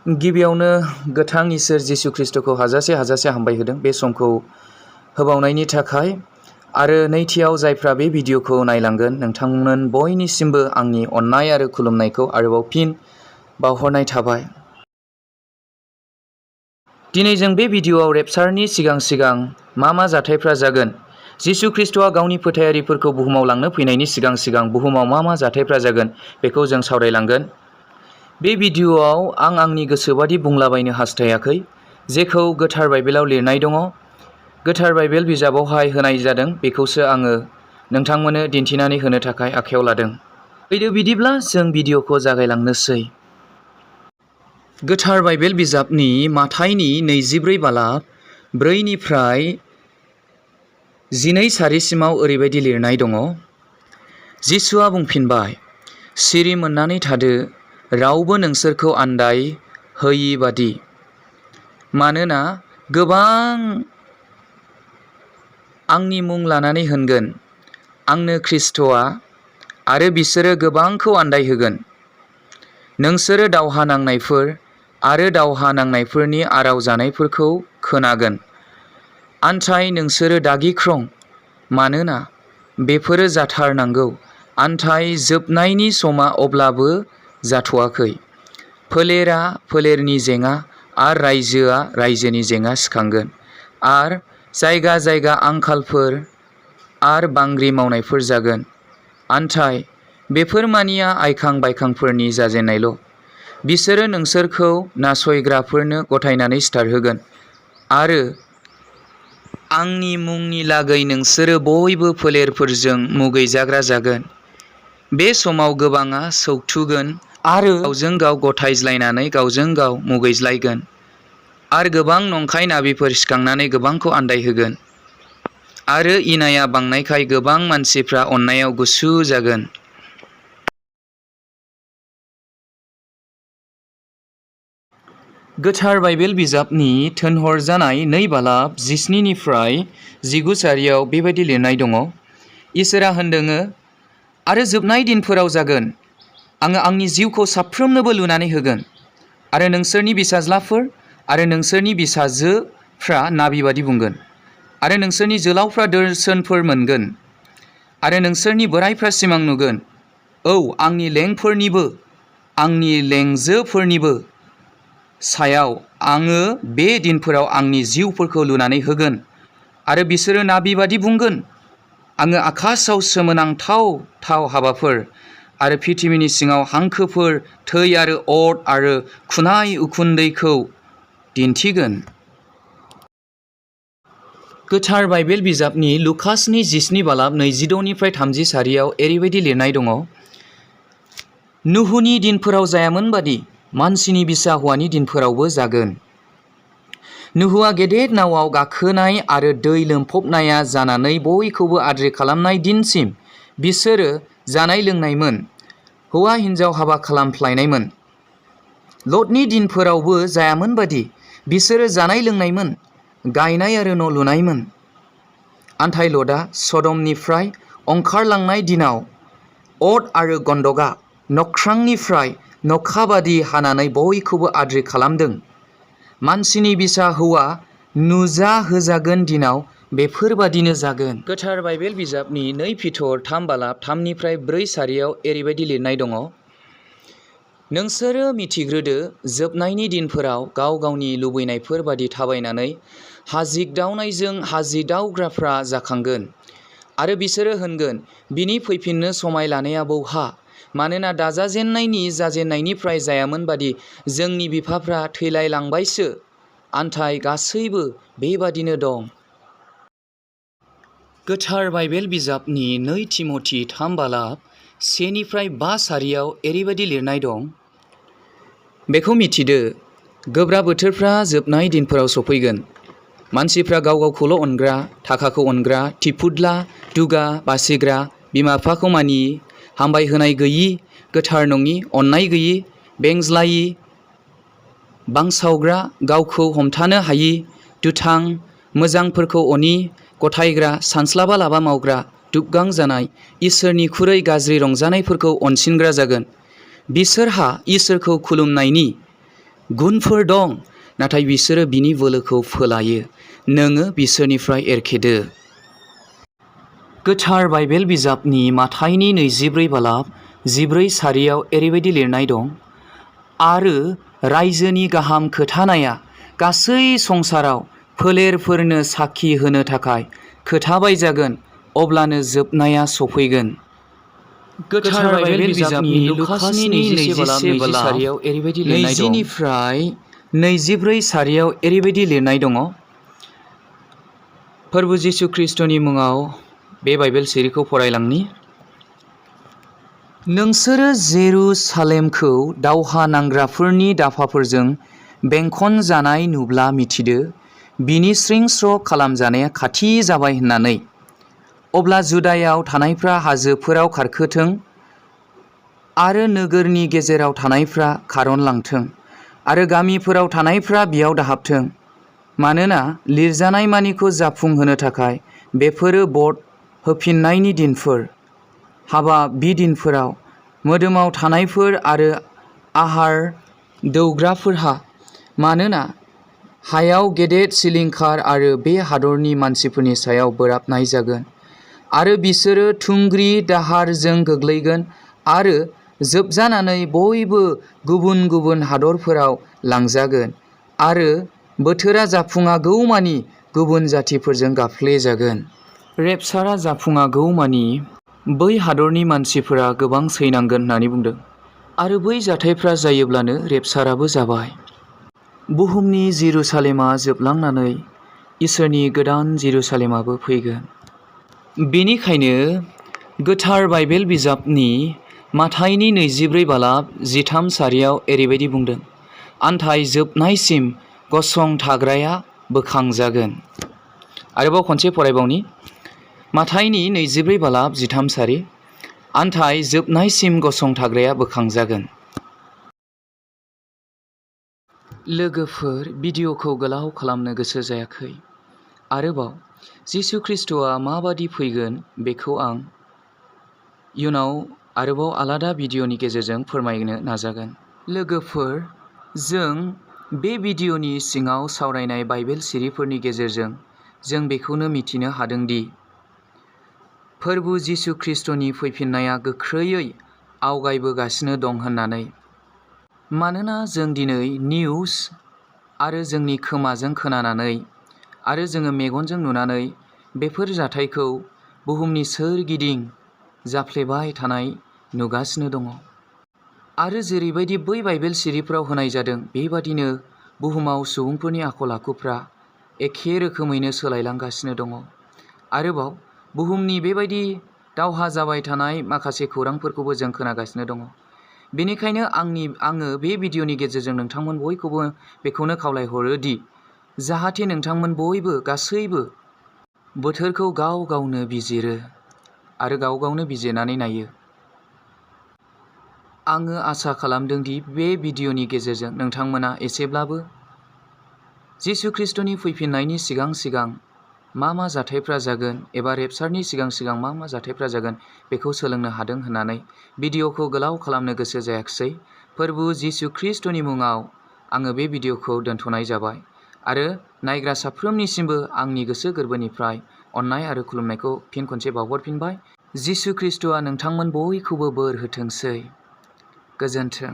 गिबियावनो गोथां इसोर जिसु ख्रिस्ट'खौ हाजासे हामबाय होदों बे समखौ होबावनायनि थाखाय आरो नैथियाव जायफ्रा बे भिडिअखौ नायलांगोन नोंथांमोन बयनिसिमबो आंनि अननाय आरो खुलुमनायखौ आरोबाव फिन बावहरनाय थाबाय। दिनै जों बे भिडिअआव रेपचारनि सिगां मा जाथायफ्रा जागोन, जिसु ख्रिस्ट'आ गावनि फोथायारिफोरखौ बुहुमाव लांनो फैनायनि सिगां बुहुमाव मा जाथायफ्रा जागोन बेखौ जों सावरायलांगोन। बे भिडिअआव आं आंनि गोसोबादि बुंलाबायनो हास्थायाखै, जेखौ गोथार बाइबेलाव लिरनाय दङ, गोथार बाइबेल बिजाबावहाय होनाय जादों बेखौसो आङो नोंथांमोननो दिन्थिनानै होनो थाखाय आखायाव लादों। फैदो बिदिब्ला जों भिडिअखौ जागायलांनोसै। गोथार बाइबेल बिजाबनि माथाइनि 24 बालाब 4निफ्राय 12 सारिसिमाव ओरैबायदि लिरनाय दङ। जिसुआ बुंफिनबाय, सिरि मोननानै थादो, रावबो नोंसोरखौ आन्दाय होयि बादि। मानोना गोबां आंनि मुं लानानै होनगोन, आंनो ख्रिस्ट'आ, आरो बिसोरो गोबांखौ आन्दायहोगोन। नोंसोरो दावहा नांनायफोर आरो दावहा नांनायफोरनि आराव जानायफोरखौ खोनागोन। आन्थाय नोंसोरो दागिख्रं, मानोना बेफोरो जाथारनांगौ, आन्थाय जोबनायनि समा अब्लाबो जाथ'वाखै। फोलेरा फोलेरनि जेंना आरो रायजोआ रायजोनि जेंना सिखांगोन, आरो जायगा आंखालफोर आरो बांग्रि मावनायफोर जागोन। आन्थाय बेफोर मानिया आयखां बायखांफोरनि जाजेननायल'। बिसोरो नोंसोरखौ नासयग्राफोरनो गथायनानै सिथारहोगोन, आरो आंनि मुंनि लागै नोंसोरो बयबो फोलेरफोरजों मुगैजाग्रा जागोन। बे समाव गोबाङा सौथुगोन आरो गावजों गाव गथायज्लायनानै गावजों गाव मुगैज्लायगोन, आरो गोबां नंखाय नाबिफोर सिखांनानै गोबांखौ आन्दायहोगोन, आरो इनाया बांनायखाय गोबां मानसिफ्रा अननायाव गुसु जागोन। गोथार बाइबेल बिजाबनि थोनहरजानाय 2 बालाब 17निफ्राय 19 सारियाव बेबायदि लिरनाय दङ। इसोरा होनदोङो, आरो जोबनाय दिनफोराव जागोन, आङो आंनि जिउखौ साफ्रोमनोबो लुनानै होगोन, आरो नोंसोरनि बिसाज्लाफोर आरो नोंसोरनि बिसाजोफ्रा नाबिबादि बुंगोन, आरो नोंसोरनि जोलावफ्रा दर्शनफोर मोनगोन, आरो नोंसोरनि बोराइफ्रा सिमां नुगोन। औ आंनि लेंफोरनिबो आंनि लेंजोफोरनिबो सायाव आङो बे दिनफोराव आंनि जिउफोरखौ लुनानै होगोन, आरो बिसोरो नाबिबादि बुंगोन। आङो आकाशाव सोमोनांथाव हाबाफोर आरो पृथिबीनि सिङाव हांखोफोर, थै आरो अर आरो खुनाय उखुन्दैखौ दिन्थिगोन। गोथार बाइबेल बिजाबनि लुकासनि 17 बालाब 26निफ्राय 30 सारियाव ओरैबायदि लिरनाय दङ। नुहुनि दिनफोराव जायामोन बादि मानसिनि बिसा हौवानि दिनफोरावबो जागोन। नुहुआ गेदेर नावाव गाखोनाय आरो दै लोमफबनाया जानानै बयखौबो आद्रि खालामनाय दिनसिम बिसोरो जानाय लोंनायमोन, हौवा हिन्जाव हाबा खालामफ्लायनायमोन। लटनि दिनफोरावबो जायामोन बादि बिसोरो जानाय लोंनायमोन, गायनाय आरो न' लुनायमोन। आन्थाय लटआ सदमनिफ्राय ओंखारलांनाय दिनाव अर आरो गन्धकआ नख्रांनिफ्राय नखाबादि हानानै बयखौबो आद्रि खालामदों। मानसिनि बिसा हौवा नुजाहोजागोन दिनाव बेफोरबादिनो जागोन। गोथार बाइबेल बिजाबनि 2 पितर 3 बालाब 3निफ्राय 4 सारियाव ओरैबायदि लिरनाय दङ। नोंसोरो मिथिग्रोदो, जोबनायनि दिनफोराव गाव गावनि लुबैनायफोर बादि थाबायनानै हाजिगदावनायजों हाजिदावग्राफ्रा जाखांगोन, आरो बिसोरो होनगोन, बिनि फैफिननो समाय लानाया बहा? मानोना दाजाजेन्नायनि जाजेन्नायनिफ्राय जायामोन बादि जोंनि बिफाफ्रा थैलायलांबायसो। आन्थाय गासैबो बेबादिनो दं। गोथार बाइबेल बिजाबनि 2 तिमथि 3 बालाब 1निफ्राय 5 सारियाव ओरैबायदि लिरनाय दं। बेखौ मिथिदो, गोब्राब बोथोरफ्रा जोबनाय दिनफोराव सफैगोन। मानसिफ्रा गाव गावखौल' अनग्रा, थाखाखौ अनग्रा, थिफुदला, दुगा, बासिग्रा, बिमा बिफाखौ मानियि, हामबाय होनाय गैयि, गोथार नङि, अननाय गैयि, बेंज्लायि, बांसावग्रा, गावखौ हमथानो हायि, दुथां, मोजांफोरखौ अनि, गथायग्रा, सानस्लाबालाबा मावग्रा, दुबगां जानाय, इसोरनिख्रुइ गाज्रि रंजानायफोरखौ अनसिनग्रा जागोन। बिसोरहा इसोरखौ खुलुमनायनि गुनफोर दं, नाथाय बिसोरो बिनि बोलोखौ फोलायो। नोङो बिसोरनिफ्राय एरखेदो। गोथार बाइबेल बिजाबनि माथाइनि 24:14 सारियाव ओरैबायदि लिरनाय दं, आरो रायजोनि गाहाम खोथानाया गासै संसाराव फोलेरफोरनो साखि होनो थाखाय खोथाबाय जागोन, अब्लानो जोबनाया सफैगोन। गोथार बाइबेल बिजाबनि लुकासनि 21 सारियाव ओरैबायदि लिरनाय दं, 20-24 सारियाव ओरैबायदि लिरनाय दङ, फोरबु जिसु ख्रीष्टनि मुङाव बे बाइबेल सिरिखौ फरायलांनि। नोंसोरो जेरुसालेमखौ दावहा नांग्राफोरनि दाफाफोरजों बेंखनजानाय नुब्ला मिथिदो, बिनि स्रिं-स्र' खालामजानाया खाथि जाबाय होननानै। अब्ला जुदायाव थानायफ्रा हाजोफोराव खारखोथों, आरो नोगोरनि गेजेराव थानायफ्रा खारनलांथों, आरो गामिफोराव थानायफ्रा बियाव दाहाबथों। मानोना लिरजानाय मानिखौ जाफुंहोनो थाखाय बेफोरो बट होफिननायनि दिनफोर। हाबाब बि दिनफोराव मोदोमाव थानायफोर आरो आहार दौग्राफोरहा, मानोना हायाव गेदेर सिलिंखार आरो बे हादरनि मानसिफोरनि सायाव बोराबनाय जागोन, आरो बिसोरो थुंग्रि दाहारजों गोग्लैगोन, आरो जोबजानानै बयबो गुबुन गुबुन हादरफोराव लांजागोन, आरो बोथोरा जाफुङागौमानि गुबुन जातिफोरजों गाफ्लेजागोन। रेपचारआ जाफुङागौमानि बै हादरनि मानसिफोरा गोबां सैनांगोन होननानै बुंदों, आरो बै जाथायफ्रा जायोब्लानो रेपचाराबो जाबाय। बुहुमनि जेरुसालेमा जोबलांनानै इसोरनि गोदान जेरुसालेमाबो फैगोन। बेनिखायनो गोथार बाइबेल बिजाबनि माथाइनि 24:13 सारियाव ओरैबायदि बुंदों, आन्थाय जोबनायसिम गसंथाग्राया बोखांजागोन। आरोबाव खनसे फरायबावनि, माथाइनि 24:13 सारि, आन्थाय जोबनायसिम गसंथाग्राया बोखांजागोन। लोगोफोर, भिडिअ'खौ गोलाव खालामनो गोसो जायाखै। आरोबाव जिसु ख्रीष्टआ माबादि फैगोन बेखौ आं इयुनाव आरोबाव आलादा भिडिअ'नि गेजेरजों फोरमायनो नाजागोन। लोगोफोर, जों बे भिडिअ'नि सिङाव सावरायनाय बाइबेल सिरिफोरनि गेजेरजों जों बेखौनो मिथिनो हादोंदि फोरबु जिसु ख्रीष्टनि फैफिननाया गोख्रैयै आवगायबोगासिनो दं होननानै। मानोना जों दिनै निउस आरो जोंनि खोमाजों खोनानानै आरो जोङो मेगनजों नुनानै बेफोर जाथायखौ बुहुमनि सोरगिदिं जाफ्लेबाय थानाय नुगासिनो दङ। आरो जेरैबायदि बै बाइबेल सिरिफ्राव होनाय जादों, बेबादिनो बुहुमाव सुबुंफोरनि आखल आखुफ्रा एखे रोखोमैनो सोलायलांगासिनो दङ। आरोबाव बुहुमनि बेबायदि दावहा जाबाय थानाय माखासे खौरांफोरखौबो जों खोनागासिनो दङ। बेनिखायनो आङो बे भिडिअ'नि गेजेरजों नोंथांमोन बयखौबो बेखौनो खावलायहरो दि जाहाथे नोंथांमोन बयबो गासैबो बोथोरखौ गाव गावनो बिजिरो आरो गाव गावनो बिजिरनानै नायो। आङो आसा खालामदों दि बे भिडिअ'नि गेजेरजों नोंथांमोना एसेब्लाबो जिसु ख्रीष्टनि फैफिननायनि सिगां सिगां मा मा जाथायफ्रा जागोन, एबा रेपचारनि सिगां सिगां मा मा जाथायफ्रा जागोन बेखौ सोलोंनो हादों होननानै भिडिअ'खौ गोलाव खालामनो गोसो जायाखिसै। फोरबु जिसु ख्रीष्टनि मुङाव आङो बे भिडिअ'खौ दोनथ'नाय जाबाय, आरो नायग्रा साफ्रोमनिसिमबो आंनि गोसो गोरबोनिफ्राय अननाय आरो खुलुमनायखौ फिन खनसे बावहरफिनबाय। जिसु ख्रीष्टआ नोंथांमोन बयखौबो बोर होथोंसै। गोजोन्थों।